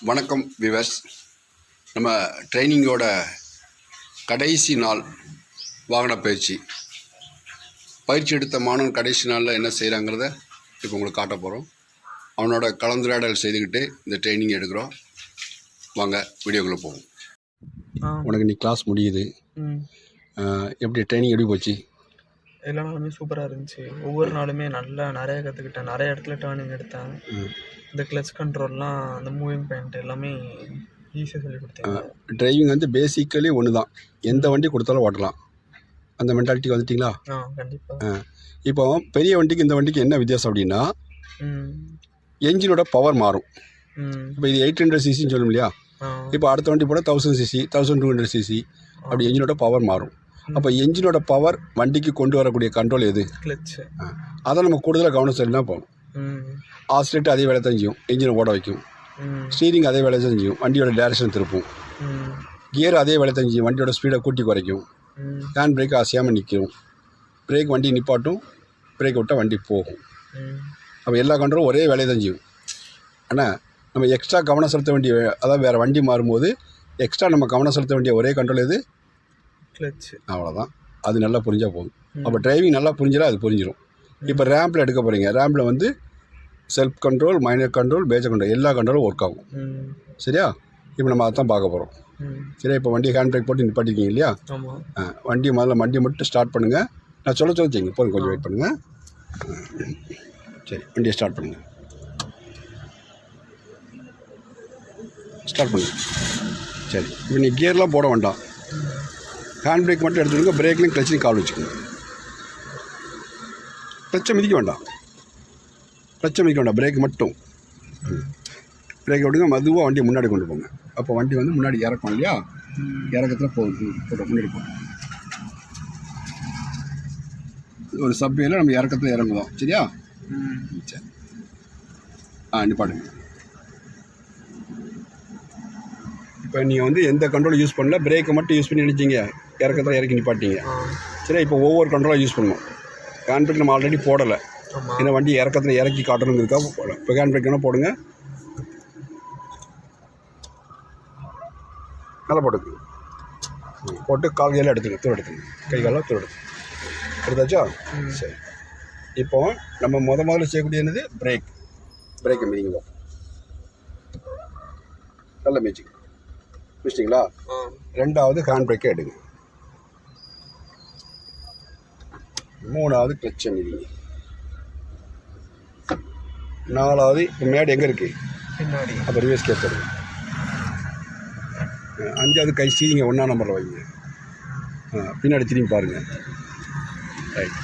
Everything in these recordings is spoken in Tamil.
வணக்கம் விவர்ஸ். நம்ம ட்ரைனிங்கோட கடைசி நாள் வாகன பயிற்சி எடுத்த மாணவன் கடைசி நாளில் என்ன செய்கிறாங்கிறத இப்போ உங்களுக்கு காட்ட போகிறோம். அவனோட கலந்துரையாடல் செய்துக்கிட்டு இந்த ட்ரைனிங் எடுக்கிறோம். வாங்க வீடியோக்குள்ளே போவோம். உனக்கு நீ கிளாஸ் முடியுது, எப்படி ட்ரைனிங் எப்படி போச்சு? எல்லா நாளுமே சூப்பராக இருந்துச்சு. ஒவ்வொரு நாளுமே நிறைய கற்றுக்கிட்டேன். நிறைய இடத்துல டேர்னிங் எடுத்தேன். இந்த கிளச் கண்ட்ரோல்லாம், அந்த மூவிங் பாயிண்ட் எல்லாமே ஈஸியாக சொல்லி கொடுத்தாங்க. டிரைவிங் வந்து பேசிக்கலி ஒன்று தான், எந்த வண்டி கொடுத்தாலும் ஓட்டலாம். அந்த மென்டாலிட்டிக்கு வந்துட்டிங்களா? கண்டிப்பாக. இப்போ பெரிய வண்டிக்கு இந்த வண்டிக்கு என்ன வித்தியாசம் அப்படின்னா, என்ஜினோட பவர் மாறும். இப்போ இது 800 சிசின்னு சொல்லும் இல்லையா? இப்போ அடுத்த வண்டி போட 1000 சிசி, 1200 சிசி, அப்படி என்ஜினோட பவர் மாறும். அப்போ என்ஜினோட பவர் வண்டிக்கு கொண்டு வரக்கூடிய கண்ட்ரோல் எது? கிளச். அதை நம்ம கூடுதலாக கவனம் செலுத்தினா போகணும். ஆக்சிலேட்டர் அதே வேலை தான் செய்யும், என்ஜினை ஓட வைக்கும். ஸ்டீரிங் அதே வேலை தான் செய்யும், வண்டியோட டேரக்ஷன் திருப்பும். கியர் அதே வேலை தான் செய்யும், வண்டியோட ஸ்பீடை கூட்டி குறைக்கும். ஹேண்ட் பிரேக் அசையாமல் நிற்கும். பிரேக் வண்டி நிப்பாட்டும், பிரேக் விட்டால் வண்டி போகும். அப்போ எல்லா கண்ட்ரோலும் ஒரே வேலையை தான் செய்யும். ஆனால் நம்ம எக்ஸ்ட்ரா கவனம் செலுத்த வேண்டிய, அதாவது வேறு வண்டி மாறும்போது எக்ஸ்ட்ரா நம்ம கவனம் செலுத்த வேண்டிய ஒரே கண்ட்ரோல் எது? கிளச். அவ்வளோதான். அது நல்லா புரிஞ்சால் போதும். அப்போ டிரைவிங் நல்லா புரிஞ்சால் அது புரிஞ்சிடும். இப்போ ரேம்பில் எடுக்க போகிறீங்க, ரேம்பில் வந்து self control, minor control, pager control எல்லா கண்ட்ரோலும் ஒர்க் ஆகும். சரியா? இப்போ நம்ம அதான் பார்க்க போகிறோம். சரியா? இப்போ வண்டி ஹேண்ட் பிரேக் போட்டு நிப்பாட்டிருக்கீங்க இல்லையா? வண்டி மட்டும் ஸ்டார்ட் பண்ணுங்கள். நான் சொல்ல செய்யுங்க, போதும், கொஞ்சம் வெயிட் பண்ணுங்கள். சரி, வண்டியை ஸ்டார்ட் பண்ணுங்கள். ஸ்டார்ட் பண்ணுங்கள். சரி, இப்போ நீ கியர்லாம் போட வேண்டாம். ஹேண்ட் பிரேக் மட்டும் எடுத்துக்கோங்க. பிரேக்லையும் கிளச்லையும் கால் வச்சுக்கோங்க. கிளச்சை மிதிக்க வேண்டாம், பிரேக் மட்டும். பிரேக்கை விடுங்க, மெதுவாக வண்டியை முன்னாடி கொண்டு போங்க. அப்போ வண்டி வந்து முன்னாடி இறக்கும் இல்லையா? இறக்கத்தில் போகுது, முன்னாடி போகும். ஒரு சப்வேல நம்ம இறக்கத்தில் இறங்குவோம். சரியா? சரி, நிப்பாடுங்க. இப்போ நீங்கள் வந்து எந்த கண்ட்ரோலும் யூஸ் பண்ணல, பிரேக்கை மட்டும் யூஸ் பண்ணி நினைச்சிங்க, இறக்கத்தில் இறக்கி நிப்பாட்டிங்க. சரி, இப்போ ஒவ்வொரு கண்ட்ரோலாக யூஸ் பண்ணணும். ஹேண்ட் பிரேக் நம்ம ஆல்ரெடி போடலை, ஏன்னா வண்டி இறக்கத்தில் இறக்கி காட்டணுங்கிறதுக்காக போடலாம். இப்போ ஹேண்ட் பிரேக் வேணால் போடுங்க, நல்லா போட்டுக்கு. போட்டு கால் கையில் எடுத்துங்க, தூர் எடுத்துங்க, கை காலாம் தூர் எடுத்துங்க. எடுத்தாச்சா? சரி, இப்போ நம்ம முதல்ல செய்யக்கூடிய என்னது? பிரேக்கை மீதிங்க. நல்ல மிதிச்சிங்க, மிதிச்சிங்களா? ரெண்டாவது ஹேண்ட் பிரேக்கை எடுங்க. மூணாவது கிளச்சை மிதிங்க. நாலாவது மேடு எங்கே இருக்குது? பின்னாடி. அப்போ ரிவர்ஸ் கேட்குறது. அஞ்சாவது கை ஸ்டீரிங்கை 1ஆம் நம்பரில் வைங்க. பின்னாடி திரும்பி பாருங்கள். ரைட்.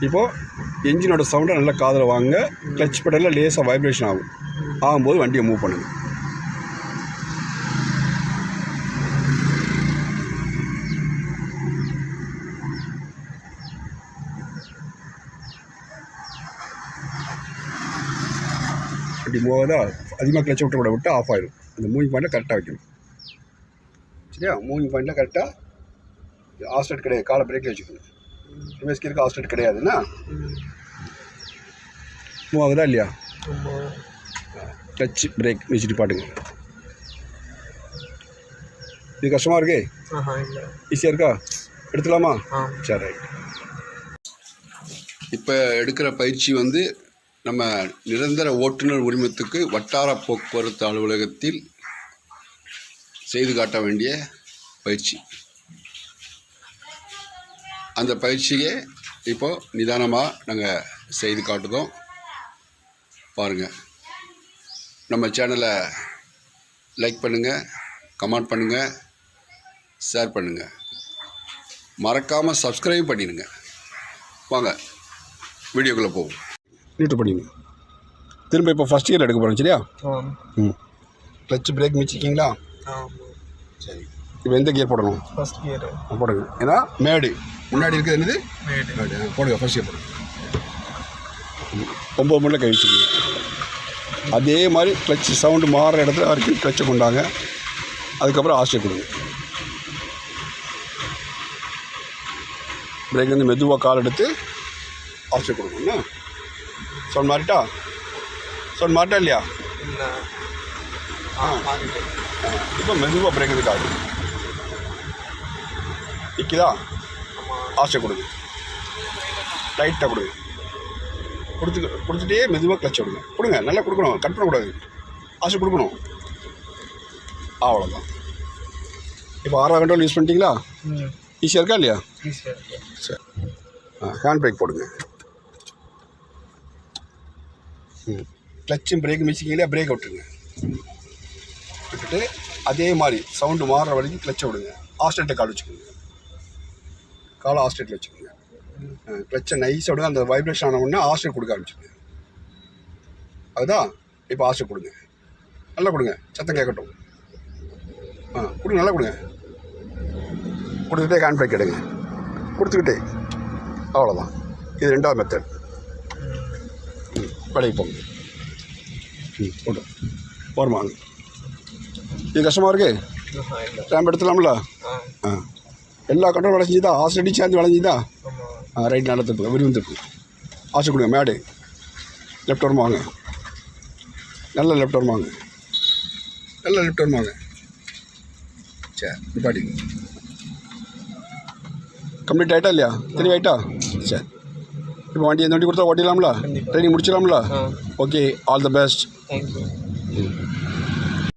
இப்போது என்ஜினோட சவுண்டை நல்லா காதில் வாங்க. கிளச் பெடலில் லேசாக வைப்ரேஷன் ஆகும்போது வண்டியை மூவ் பண்ணுங்கள். அப்படி மூவதா அதிகமாக கிளச்சை விட்டு ஆஃப் ஆகிடும். அந்த மூவிங் பாயிண்டில் கரெக்டாக வைக்கணும். சரியா? மூவிங் பாயிண்டில் கரெக்டாக ஆஸ்ட்ரேட் கிடையாது, காலை பிரேக்கில் வச்சுக்கணும். ரிவர்ஸ் கியருக்கு ஆஸ்ட்ரேட் கிடையாதுன்னா மூவ் ஆகுதா இல்லையா? கிளச் பிரேக் வச்சுட்டு பாட்டுங்க. இது கஷ்டமாக இருக்கே? ஈஸியாக இருக்கா? எடுத்துக்கலாமா? சரி, ரைட். இப்போ எடுக்கிற பயிற்சி வந்து நம்ம நிரந்தர ஓட்டுநர் உரிமத்துக்கு வட்டார போக்குவரத்து அலுவலகத்தில் செய்து காட்ட வேண்டிய பயிற்சி. அந்த பயிற்சியை இப்போது நிதானமாக நாங்கள் செய்து காட்டுதோம். பாருங்கள். நம்ம சேனலை லைக் பண்ணுங்கள், கமெண்ட் பண்ணுங்கள், ஷேர் பண்ணுங்கள், மறக்காமல் சப்ஸ்கிரைப் பண்ணிடுங்க. வாங்க வீடியோக்குள்ளே போவோம். நியூட்ரல் பண்ணிங்க. திரும்ப இப்போ ஃபஸ்ட் கியர் எடுக்க போகிறோம். சரியா? கிளச் பிரேக் மிச்சிக்கிங்களா? சரி, இப்போ எந்த கியர் போடணும்? ஃபர்ஸ்ட் கியர் போடுங்க. ஏன்னா மேடு முன்னாடி இருக்குது. என்னது? மேடு. போடுங்க, ஃபர்ஸ்ட் கியர் போடுங்க. 9 மணியில் கை வச்சுக்கோங்க. அதே மாதிரி கிளச் சவுண்டு மாறுற இடத்துல வரைக்கும் கிளச்சை கொண்டாங்க. அதுக்கப்புறம் ஆஸ்ட்ரேட் கொடுங்க. பிரேக் வந்து மெதுவாக கால் எடுத்து ஆஸ்ட்ரேட் கொடுக்கணும்னா சவுண்ட் மாறிட்டா இல்லையா? இப்போ மெதுவாக பிரேக் இருக்காது. நிற்கிதா? ஆசை கொடுங்க, லைட்டாக கொடுங்க, கொடுத்துட்டே மெதுவாக கிளச் விடுங்க. கொடுங்க, நல்லா கொடுக்கணும், கட் பண்ணக்கூடாது, ஆசை கொடுக்கணும். அவ்வளோதான். இப்போ 6 கண்ட்ரோல் யூஸ் பண்ணிட்டீங்களா? ஈஸியாக இருக்கா இல்லையா? ஈஸியாக இருக்கு. சரி, ஹேண்ட் பிரேக் போடுங்க. கிளச்சும் பிரேக் மிச்சிங்களா, பிரேக் விட்டுருங்க. விட்டுட்டு அதே மாதிரி சவுண்டு மாறுற வரைக்கும் கிளச்சை விடுங்க. ஆஸ்ட்ரேட்டை கால் வச்சுக்கோங்க, காலை ஆஸ்ட்ரேட்டில் வச்சுக்கோங்க. கிளச்சை நைஸாக விடுங்க. அந்த வைப்ரேஷன் ஆன உடனே ஆஸ்ட்ரேட் கொடுக்க ஆரம்பிச்சுக்கோங்க. அதுதான் இப்போ ஆஸ்ட்ரேட் கொடுங்க, நல்லா கொடுங்க, சத்தம் கேட்கட்டும். கொடுங்க, நல்லா கொடுங்க. கொடுத்துட்டே ஹேண்ட் பிரேக் எடுங்க, கொடுத்துக்கிட்டே. அவ்வளோதான். இது 2வது மெத்தட். வேலைக்கு போங்க. போட்டு போருமாங்க. இது கஷ்டமாக இருக்குது, டைம் எடுத்துலாம்ல? எல்லா கண்ட்ரோல் வேலை செஞ்சுதா? ஆசை சேர்ந்து வேலை செஞ்சுதா? ரைட், நல்லா திருப்பு, விரும்பி திருப்பு. ஆசை கொடுங்க, மேடு லெஃப்ட் வருமா வாங்க, நல்ல லெஃப்ட் வருமா வாங்க, நல்ல லெஃப்ட் வருமா வாங்க. சரி, நிப்பாட்டி. கம்ப்ளீட் ஆகிட்டா இல்லையா? தெளிவாயிட்டா? சரி, இப்போ வண்டி எந்த வண்டி கொடுத்தா ஓட்டிடலாம்ல? ட்ரைனிங் முடிச்சிடலாம்ல? Okay, all the best. Thank you.